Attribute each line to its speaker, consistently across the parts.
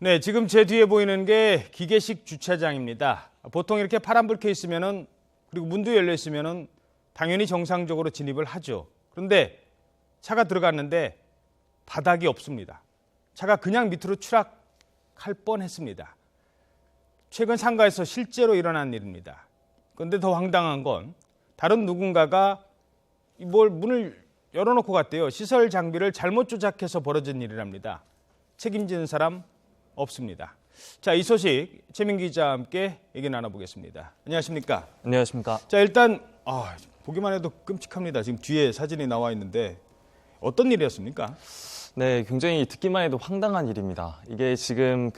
Speaker 1: 네, 지금 제 뒤에 보이는 게 기계식 주차장입니다. 보통 이렇게 파란불 켜 있으면은 그리고 문도 열려 있으면은 당연히 정상적으로 진입을 하죠. 그런데 차가 들어갔는데 바닥이 없습니다. 차가 그냥 밑으로 추락할 뻔했습니다. 최근 상가에서 실제로 일어난 일입니다. 그런데 더 황당한 건 다른 누군가가 문을 열어놓고 갔대요. 시설 장비를 잘못 조작해서 벌어진 일이랍니다. 책임지는 사람 없습니다. 자, 이 소식 최민 기자와 함께 얘기 나눠보겠습니다. 안녕하십니까?
Speaker 2: 안녕하십니까?
Speaker 1: 자, 일단 보기만 해도 끔찍합니다. 지금 뒤에 사진이 나와 있는데 어떤 일이었습니까?
Speaker 2: 네, 굉장히 듣기만 해도 황당한 일입니다. 이게 지금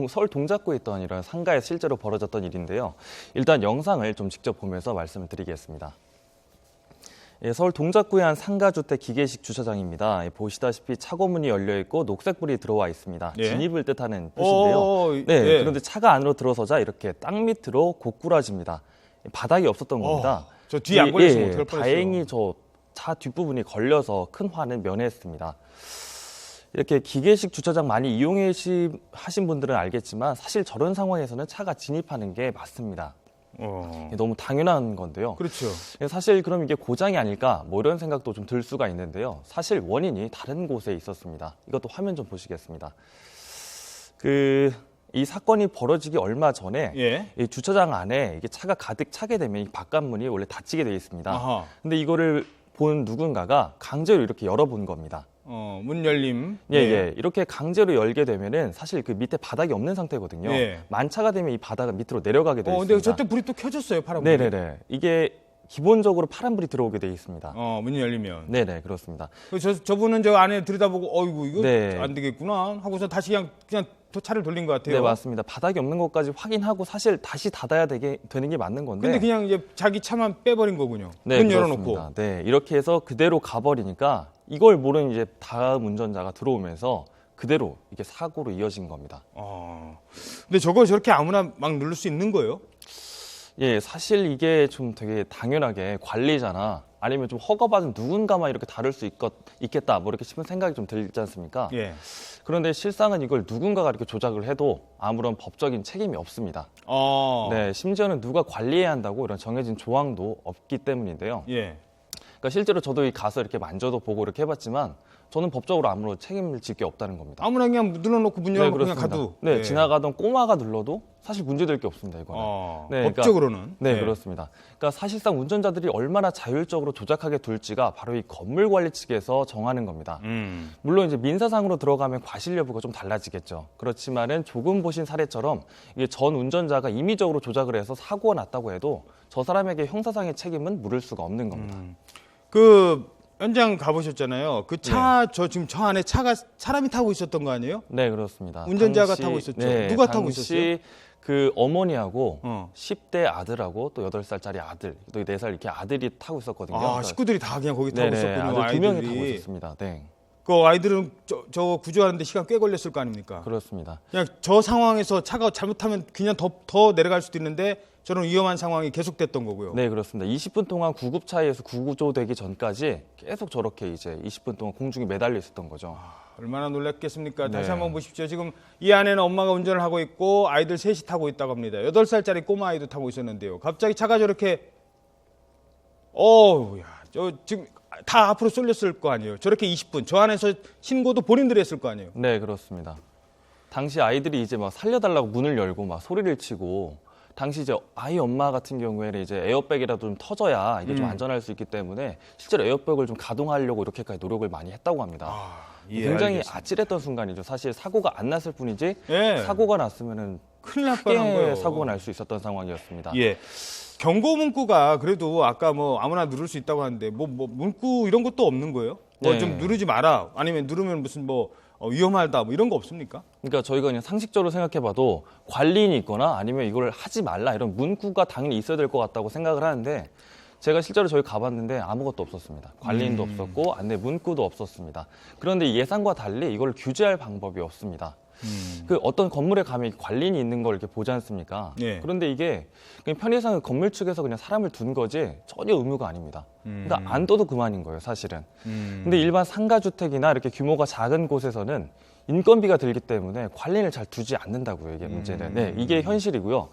Speaker 2: 서울 동작구에 있던 이런 상가에 실제로 벌어졌던 일인데요. 일단 영상을 좀 직접 보면서 말씀을 드리겠습니다. 예, 서울 동작구의 한 상가주택 기계식 주차장입니다. 보시다시피 차고문이 열려 있고 녹색불이 들어와 있습니다.
Speaker 1: 예.
Speaker 2: 진입을 뜻하는 표시인데요. 네,
Speaker 1: 예.
Speaker 2: 그런데 차가 안으로 들어서자 이렇게 땅 밑으로 고꾸라집니다. 바닥이 없었던 겁니다.
Speaker 1: 저 뒤에 안 걸렸으면 어떡할 뻔했어요.
Speaker 2: 다행히 저 차 뒷부분이 걸려서 큰 화는 면했습니다. 이렇게 기계식 주차장 많이 하신 분들은 알겠지만 사실 저런 상황에서는 차가 진입하는 게 맞습니다. 너무 당연한 건데요.
Speaker 1: 그렇죠.
Speaker 2: 사실 그럼 이게 고장이 아닐까 뭐 이런 생각도 좀 들 수가 있는데요. 사실 원인이 다른 곳에 있었습니다. 이것도 화면 좀 보시겠습니다. 이 사건이 벌어지기 얼마 전에 이 주차장 안에 이게 차가 가득 차게 되면 이 바깥문이 원래 닫히게 되어 있습니다. 근데 이거를 본 누군가가 강제로 이렇게 열어본 겁니다.
Speaker 1: 문 열림.
Speaker 2: 예. 이렇게 강제로 열게 되면은 사실 그 밑에 바닥이 없는 상태거든요.
Speaker 1: 예.
Speaker 2: 만차가 되면 이 바닥은 밑으로 내려가게 되어 있습니다.
Speaker 1: 근데 저때 불이 또 켜졌어요, 파란불이.
Speaker 2: 네네네. 이게 기본적으로 파란불이 들어오게 되어 있습니다.
Speaker 1: 문 열리면.
Speaker 2: 네네, 그렇습니다.
Speaker 1: 저분은 저 안에 들여다보고 어이구 이거
Speaker 2: 네.
Speaker 1: 안 되겠구나 하고서 다시 그냥 또 차를 돌린 것 같아요.
Speaker 2: 네, 맞습니다. 바닥이 없는 것까지 확인하고 사실 다시 닫아야 되는 게 맞는 건데.
Speaker 1: 근데 그냥 이제 자기 차만 빼버린 거군요.
Speaker 2: 네,
Speaker 1: 문
Speaker 2: 그렇습니다.
Speaker 1: 열어놓고.
Speaker 2: 네, 이렇게 해서 그대로 가버리니까 이걸 모르는 이제 다음 운전자가 들어오면서 그대로 이게 사고로 이어진 겁니다.
Speaker 1: 근데 저거 저렇게 아무나 막 누를 수 있는 거예요?
Speaker 2: 예, 사실 이게 좀 되게 당연하게 관리자나 아니면 좀 허가받은 누군가만 이렇게 다룰 수 있겠다 뭐 이렇게 싶은 생각이 좀 들지 않습니까?
Speaker 1: 예.
Speaker 2: 그런데 실상은 이걸 누군가가 이렇게 조작을 해도 아무런 법적인 책임이 없습니다. 네, 심지어는 누가 관리해야 한다고 이런 정해진 조항도 없기 때문인데요.
Speaker 1: 예.
Speaker 2: 그러니까 실제로 저도 가서 이렇게 만져도 보고 이렇게 해봤지만 저는 법적으로 아무런 책임을 질 게 없다는 겁니다.
Speaker 1: 아무나 그냥 눌러놓고 문 열어놓고 그냥 가도.
Speaker 2: 네,
Speaker 1: 예.
Speaker 2: 지나가던 꼬마가 눌러도 사실 문제될 게 없습니다, 이거는. 네,
Speaker 1: 법적으로는.
Speaker 2: 네,
Speaker 1: 예.
Speaker 2: 그렇습니다. 그러니까 사실상 운전자들이 얼마나 자율적으로 조작하게 둘지가 바로 이 건물 관리 측에서 정하는 겁니다. 물론 이제 민사상으로 들어가면 과실 여부가 좀 달라지겠죠. 그렇지만은 조금 보신 사례처럼 이게 전 운전자가 임의적으로 조작을 해서 사고가 났다고 해도 저 사람에게 형사상의 책임은 물을 수가 없는 겁니다.
Speaker 1: 현장 가보셨잖아요. 그 차, 지금 저 안에 사람이 타고 있었던 거 아니에요?
Speaker 2: 네, 그렇습니다.
Speaker 1: 운전자가 타고 있었죠.
Speaker 2: 네,
Speaker 1: 누가 타고 있었어요?
Speaker 2: 그 어머니하고
Speaker 1: 10대
Speaker 2: 10대 아들하고 또 8살짜리 아들, 또 4살 이렇게 아들이 타고 있었거든요.
Speaker 1: 식구들이 다 그냥 거기 타고 있었군요.
Speaker 2: 아들 2명이 타고 있었습니다. 네.
Speaker 1: 그 아이들은 저 구조하는데 시간 꽤 걸렸을 거 아닙니까?
Speaker 2: 그렇습니다.
Speaker 1: 그냥 저 상황에서 차가 잘못하면 그냥 더 내려갈 수도 있는데 저는 위험한 상황이 계속됐던 거고요.
Speaker 2: 네, 그렇습니다. 20분 동안 구급차에서 구조되기 전까지 계속 저렇게 이제 20분 동안 공중에 매달려 있었던 거죠.
Speaker 1: 얼마나 놀랐겠습니까?
Speaker 2: 네.
Speaker 1: 다시 한번 보십시오. 지금 이 안에는 엄마가 운전을 하고 있고 아이들 셋이 타고 있다고 합니다. 8살짜리 꼬마 아이도 타고 있었는데요. 갑자기 차가 저렇게 지금 다 앞으로 쏠렸을 거 아니에요. 저렇게 20분. 저 안에서 신고도 본인들이 했을 거 아니에요.
Speaker 2: 네, 그렇습니다. 당시 아이들이 이제 막 살려달라고 문을 열고 막 소리를 치고 당시 이제 아이 엄마 같은 경우에는 이제 에어백이라도 좀 터져야 이게 좀 안전할 수 있기 때문에 실제로 에어백을 좀 가동하려고 이렇게까지 노력을 많이 했다고 합니다. 굉장히
Speaker 1: 알겠습니다.
Speaker 2: 아찔했던 순간이죠. 사실 사고가 안 났을 뿐이지
Speaker 1: 예.
Speaker 2: 사고가 났으면은
Speaker 1: 큰일 날 뻔한
Speaker 2: 크게
Speaker 1: 거예요.
Speaker 2: 사고가 날 수 있었던 상황이었습니다.
Speaker 1: 예. 경고 문구가 그래도 아까 아무나 누를 수 있다고 하는데 문구 이런 것도 없는 거예요?
Speaker 2: 네.
Speaker 1: 좀 누르지 마라. 아니면 누르면 무슨 위험하다 이런 거 없습니까?
Speaker 2: 그러니까 저희가 그냥 상식적으로 생각해봐도 관리인이 있거나 아니면 이걸 하지 말라 이런 문구가 당연히 있어야 될 것 같다고 생각을 하는데 제가 실제로 저희 가봤는데 아무것도 없었습니다. 관리인도 없었고 안내 문구도 없었습니다. 그런데 예상과 달리 이걸 규제할 방법이 없습니다. 그 어떤 건물에 가면 관리인이 있는 걸 이렇게 보지 않습니까?
Speaker 1: 네.
Speaker 2: 그런데 이게 그냥 편의상 건물 측에서 그냥 사람을 둔 거지 전혀 의무가 아닙니다. 그러니까 안 둬도 그만인 거예요, 사실은. 근데 일반 상가주택이나 이렇게 규모가 작은 곳에서는 인건비가 들기 때문에 관리를 잘 두지 않는다고요. 이게 문제는. 네, 이게 현실이고요.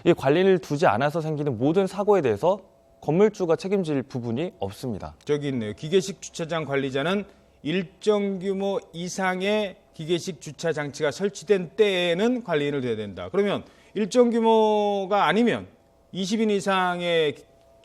Speaker 2: 이 관리를 두지 않아서 생기는 모든 사고에 대해서 건물주가 책임질 부분이 없습니다.
Speaker 1: 저기 있네요. 기계식 주차장 관리자는 일정 규모 이상의 기계식 주차 장치가 설치된 때에는 관리인을 둬야 된다. 그러면 일정 규모가 아니면 20인 이상의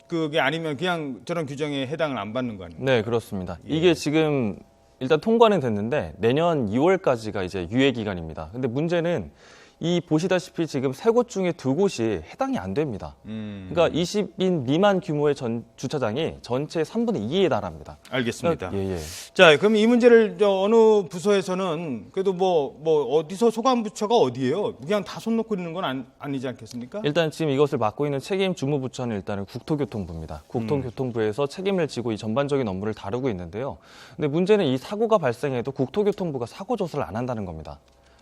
Speaker 1: 그게 아니면 그냥 저런 규정에 해당을 안 받는 거 아니에요?
Speaker 2: 네, 그렇습니다.
Speaker 1: 예.
Speaker 2: 이게 지금 일단 통과는 됐는데 내년 2월까지가 이제 유예 기간입니다. 근데 문제는 이 보시다시피 지금 3곳 중에 2곳이 해당이 안 됩니다. 그러니까 20인 미만 규모의 주차장이 전체 3분의 2에 달합니다.
Speaker 1: 알겠습니다.
Speaker 2: 그러니까, 예.
Speaker 1: 자, 그럼 이 문제를 어느 부서에서는 그래도 뭐 어디서 소관 부처가 어디예요? 그냥 다 손 놓고 있는 건 아니지 않겠습니까?
Speaker 2: 일단 지금 이것을 맡고 있는 책임 주무부처는 일단은 국토교통부입니다. 국토교통부에서 책임을 지고 이 전반적인 업무를 다루고 있는데요. 근데 문제는 이 사고가 발생해도 국토교통부가 사고 조사를 안 한다는 겁니다.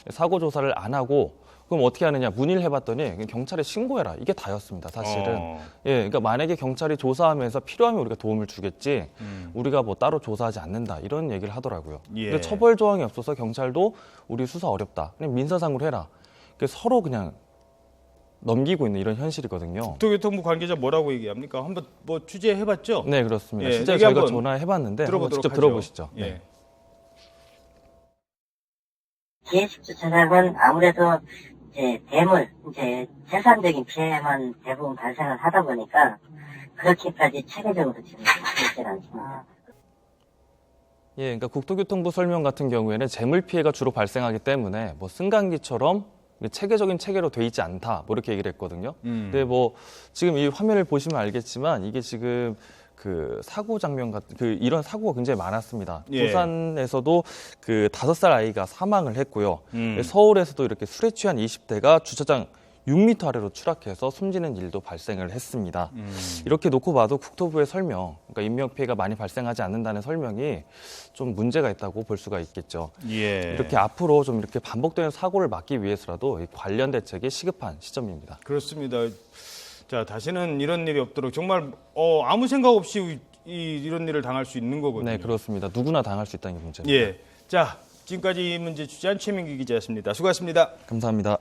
Speaker 2: 사고 조사를 안 하고 그럼 어떻게 하느냐 문의를 해봤더니 경찰에 신고해라 이게 다였습니다 사실은. 예, 그러니까 만약에 경찰이 조사하면서 필요하면 우리가 도움을 주겠지 우리가 뭐 따로 조사하지 않는다 이런 얘기를 하더라고요.
Speaker 1: 예.
Speaker 2: 근데 처벌 조항이 없어서 경찰도 우리 수사 어렵다 그냥 민사상으로 해라. 서로 그냥 넘기고 있는 이런 현실이거든요.
Speaker 1: 국토교통부 관계자 뭐라고 얘기합니까? 한번 뭐 취재해봤죠?
Speaker 2: 네 그렇습니다.
Speaker 1: 예,
Speaker 2: 실제
Speaker 1: 얘기
Speaker 2: 저희가
Speaker 1: 한번
Speaker 2: 전화해봤는데 한번
Speaker 1: 들어보도록
Speaker 2: 직접
Speaker 1: 하죠.
Speaker 2: 들어보시죠.
Speaker 1: 예.
Speaker 2: 네.
Speaker 3: 기계식 주차장은 아무래도 이제 대물, 이제 재산적인 피해만 대부분 발생을 하다 보니까 그렇게까지 체계적으로 지금 있지는 않습니다.
Speaker 2: 예, 그러니까 국토교통부 설명 같은 경우에는 재물 피해가 주로 발생하기 때문에 뭐 승강기처럼 체계적인 체계로 돼 있지 않다, 뭐 이렇게 얘기를 했거든요. 근데 뭐 지금 이 화면을 보시면 알겠지만 이게 지금 그 사고 장면 같은 이런 사고가 굉장히 많았습니다.
Speaker 1: 예.
Speaker 2: 부산에서도 그 5살 아이가 사망을 했고요. 서울에서도 이렇게 술에 취한 20대가 주차장 6m 아래로 추락해서 숨지는 일도 발생을 했습니다. 이렇게 놓고 봐도 국토부의 설명, 그러니까 인명피해가 많이 발생하지 않는다는 설명이 좀 문제가 있다고 볼 수가 있겠죠.
Speaker 1: 예.
Speaker 2: 이렇게 앞으로 좀 이렇게 반복되는 사고를 막기 위해서라도 이 관련 대책이 시급한 시점입니다.
Speaker 1: 그렇습니다. 자, 다시는 이런 일이 없도록 정말 아무 생각 없이 이런 일을 당할 수 있는 거거든요.
Speaker 2: 네, 그렇습니다. 누구나 당할 수 있다는 게 문제입니다.
Speaker 1: 예. 자, 지금까지 이 문제 취재한 최민기 기자였습니다. 수고하셨습니다.
Speaker 2: 감사합니다.